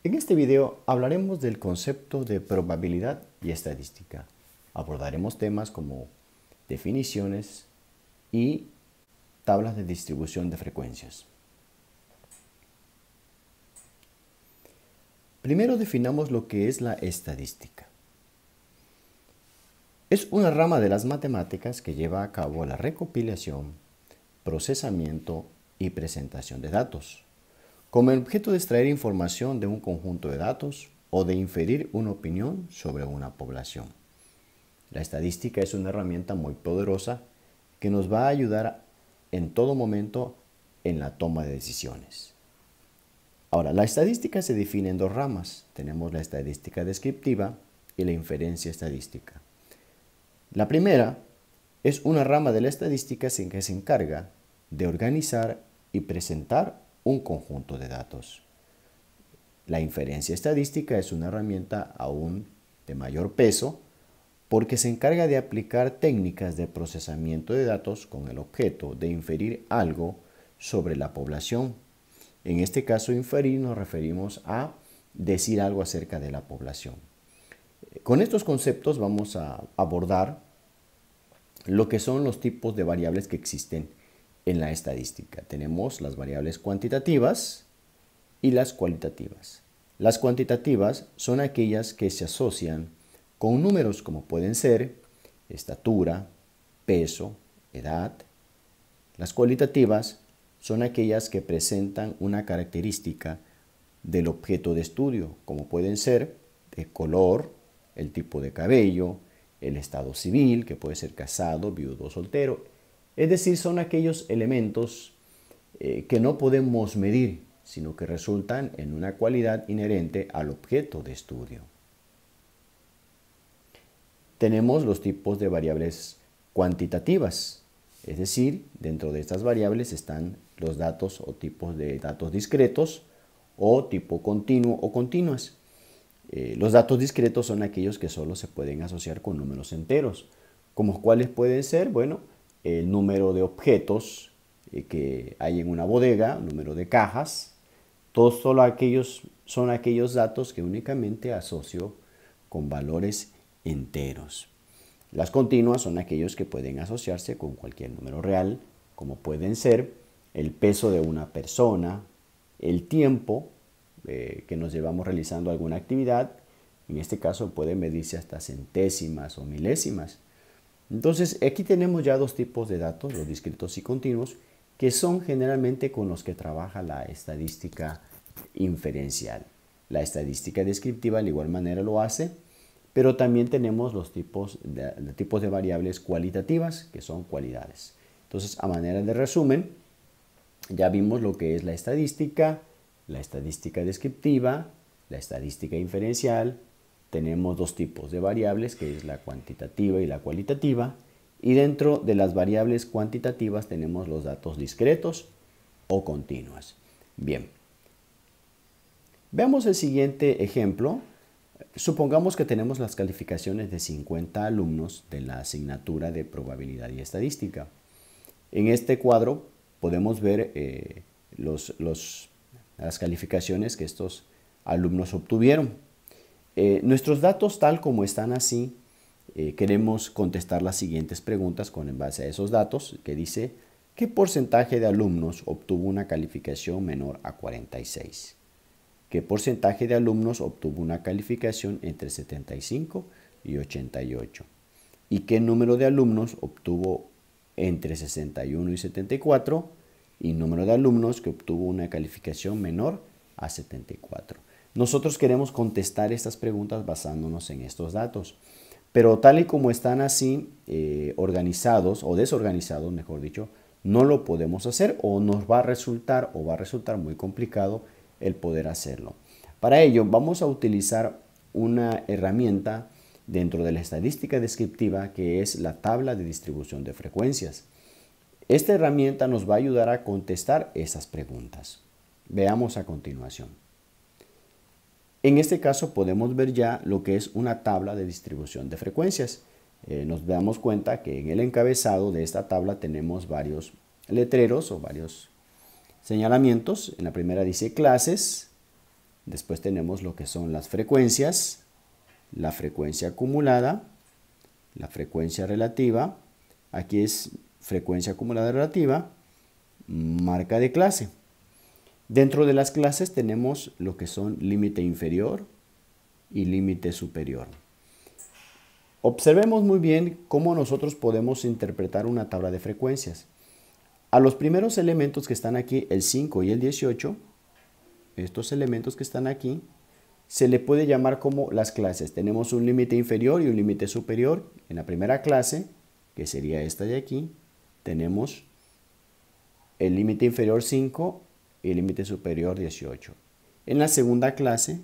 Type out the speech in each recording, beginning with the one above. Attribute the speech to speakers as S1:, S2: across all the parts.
S1: En este video hablaremos del concepto de probabilidad y estadística. Abordaremos temas como definiciones y tablas de distribución de frecuencias. Primero definamos lo que es la estadística. Es una rama de las matemáticas que lleva a cabo la recopilación, procesamiento y presentación de datos, con el objeto de extraer información de un conjunto de datos o de inferir una opinión sobre una población. La estadística es una herramienta muy poderosa que nos va a ayudar en todo momento en la toma de decisiones. Ahora, la estadística se define en dos ramas. Tenemos la estadística descriptiva y la inferencia estadística. La primera es una rama de la estadística que se encarga de organizar y presentar un conjunto de datos. La inferencia estadística es una herramienta aún de mayor peso porque se encarga de aplicar técnicas de procesamiento de datos con el objeto de inferir algo sobre la población. En este caso, inferir nos referimos a decir algo acerca de la población. Con estos conceptos vamos a abordar lo que son los tipos de variables que existen en la estadística. Tenemos las variables cuantitativas y las cualitativas. Las cuantitativas son aquellas que se asocian con números como pueden ser estatura, peso, edad. Las cualitativas son aquellas que presentan una característica del objeto de estudio, como pueden ser el color, el tipo de cabello, el estado civil, que puede ser casado, viudo o soltero. Es decir, son aquellos elementos que no podemos medir, sino que resultan en una cualidad inherente al objeto de estudio. Tenemos los tipos de variables cuantitativas, es decir, dentro de estas variables están los datos o tipos de datos discretos o tipo continuo o continuas. Los datos discretos son aquellos que solo se pueden asociar con números enteros, como cuáles pueden ser, bueno, el número de objetos que hay en una bodega, número de cajas, todos solo aquellos son aquellos datos que únicamente asocio con valores enteros. Las continuas son aquellos que pueden asociarse con cualquier número real, como pueden ser el peso de una persona, el tiempo que nos llevamos realizando alguna actividad. En este caso puede medirse hasta centésimas o milésimas. Entonces aquí tenemos ya dos tipos de datos, los discretos y continuos, que son generalmente con los que trabaja la estadística inferencial. La estadística descriptiva de igual manera lo hace, pero también tenemos los tipos de variables cualitativas, que son cualidades. Entonces, a manera de resumen, ya vimos lo que es la estadística descriptiva, la estadística inferencial. Tenemos dos tipos de variables, que es la cuantitativa y la cualitativa. Y dentro de las variables cuantitativas tenemos los datos discretos o continuas. Bien. Veamos el siguiente ejemplo. Supongamos que tenemos las calificaciones de 50 alumnos de la asignatura de probabilidad y estadística. En este cuadro podemos ver las calificaciones que estos alumnos obtuvieron. Nuestros datos tal como están así, queremos contestar las siguientes preguntas en base a esos datos, que dice, ¿qué porcentaje de alumnos obtuvo una calificación menor a 46? ¿Qué porcentaje de alumnos obtuvo una calificación entre 75 y 88? ¿Y qué número de alumnos obtuvo entre 61 y 74? Y número de alumnos que obtuvo una calificación menor a 74. Nosotros queremos contestar estas preguntas basándonos en estos datos. Pero tal y como están así organizados o desorganizados, mejor dicho, no lo podemos hacer o nos va a resultar muy complicado el poder hacerlo. Para ello vamos a utilizar una herramienta dentro de la estadística descriptiva que es la tabla de distribución de frecuencias. Esta herramienta nos va a ayudar a contestar esas preguntas. Veamos a continuación. En este caso podemos ver ya lo que es una tabla de distribución de frecuencias. Nos damos cuenta que en el encabezado de esta tabla tenemos varios letreros o varios señalamientos. En la primera dice clases, Después tenemos lo que son las frecuencias, la frecuencia acumulada, la frecuencia relativa. Aquí es frecuencia acumulada relativa, marca de clase. Dentro de las clases tenemos lo que son límite inferior y límite superior. Observemos muy bien cómo nosotros podemos interpretar una tabla de frecuencias. A los primeros elementos que están aquí, el 5 y el 18, estos elementos que están aquí, se le puede llamar como las clases. Tenemos un límite inferior y un límite superior. En la primera clase, que sería esta de aquí, tenemos el límite inferior 5 y el límite superior 18. En la segunda clase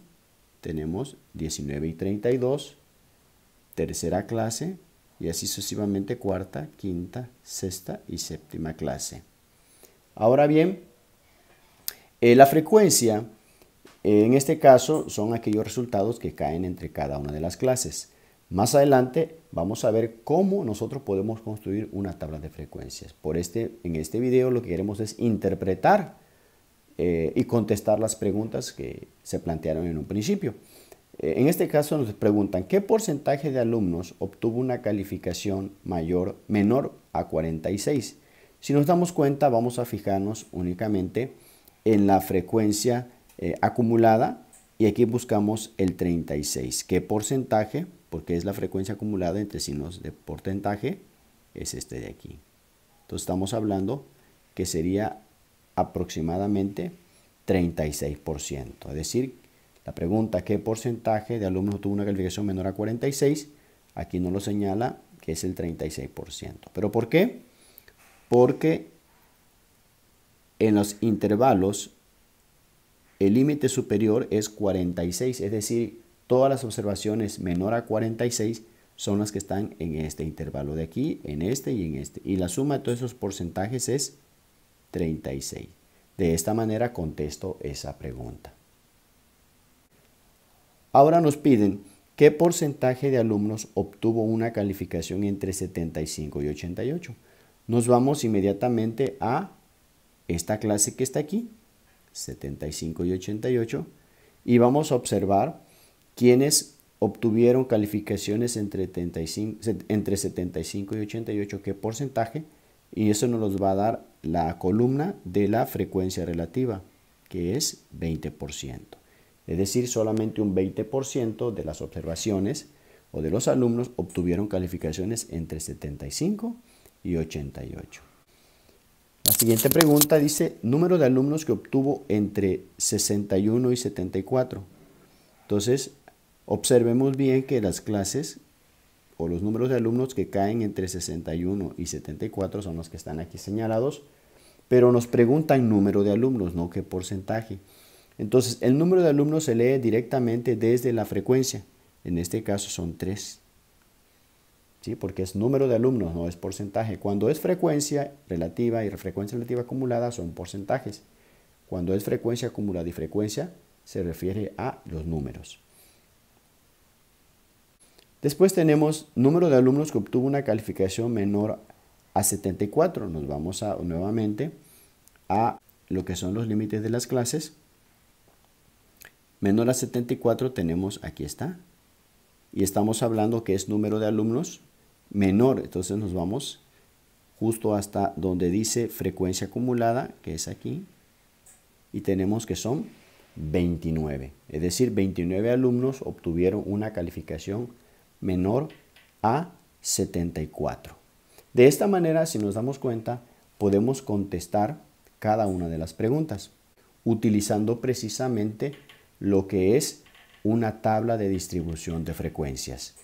S1: tenemos 19 y 32, tercera clase y así sucesivamente cuarta, quinta, sexta y séptima clase. Ahora bien, la frecuencia en este caso son aquellos resultados que caen entre cada una de las clases. Más adelante vamos a ver cómo nosotros podemos construir una tabla de frecuencias. En este video lo que queremos es interpretar y contestar las preguntas que se plantearon en un principio. En este caso nos preguntan, ¿qué porcentaje de alumnos obtuvo una calificación menor a 46? Si nos damos cuenta, vamos a fijarnos únicamente en la frecuencia acumulada y aquí buscamos el 36. ¿Qué porcentaje? Porque es la frecuencia acumulada entre signos de porcentaje, es este de aquí. Entonces estamos hablando que sería aproximadamente 36%. Es decir, la pregunta, ¿qué porcentaje de alumnos tuvo una calificación menor a 46? Aquí nos lo señala que es el 36%. ¿Pero por qué? Porque en los intervalos el límite superior es 46, es decir, todas las observaciones menor a 46 son las que están en este intervalo de aquí, en este y en este. Y la suma de todos esos porcentajes es 36. De esta manera contesto esa pregunta. Ahora nos piden qué porcentaje de alumnos obtuvo una calificación entre 75 y 88. Nos vamos inmediatamente a esta clase que está aquí, 75 y 88, y vamos a observar quiénes obtuvieron calificaciones entre 75 y 88, qué porcentaje, y eso nos va a dar la columna de la frecuencia relativa, que es 20%. Es decir, solamente un 20% de las observaciones o de los alumnos obtuvieron calificaciones entre 75 y 88. La siguiente pregunta dice, número de alumnos que obtuvo entre 61 y 74. Entonces, observemos bien que las clases o los números de alumnos que caen entre 61 y 74 son los que están aquí señalados, pero nos preguntan número de alumnos, no qué porcentaje. Entonces, el número de alumnos se lee directamente desde la frecuencia. En este caso son 3. ¿Sí? Porque es número de alumnos, no es porcentaje. Cuando es frecuencia relativa y frecuencia relativa acumulada son porcentajes. Cuando es frecuencia acumulada y frecuencia se refiere a los números. Después tenemos número de alumnos que obtuvo una calificación menor a 74. Nos vamos nuevamente a lo que son los límites de las clases. Menor a 74 tenemos, aquí está, y estamos hablando que es número de alumnos menor, entonces nos vamos justo hasta donde dice frecuencia acumulada, que es aquí, y tenemos que son 29, es decir, 29 alumnos obtuvieron una calificación menor a 74. De esta manera, si nos damos cuenta, podemos contestar cada una de las preguntas, utilizando precisamente lo que es una tabla de distribución de frecuencias.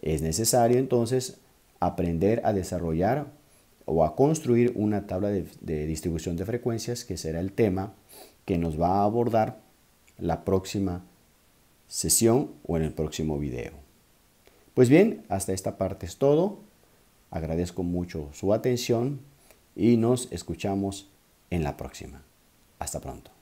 S1: Es necesario entonces aprender a desarrollar o a construir una tabla de distribución de frecuencias, que será el tema que nos va a abordar la próxima sesión o en el próximo video. Pues bien, hasta esta parte es todo. Agradezco mucho su atención y nos escuchamos en la próxima. Hasta pronto.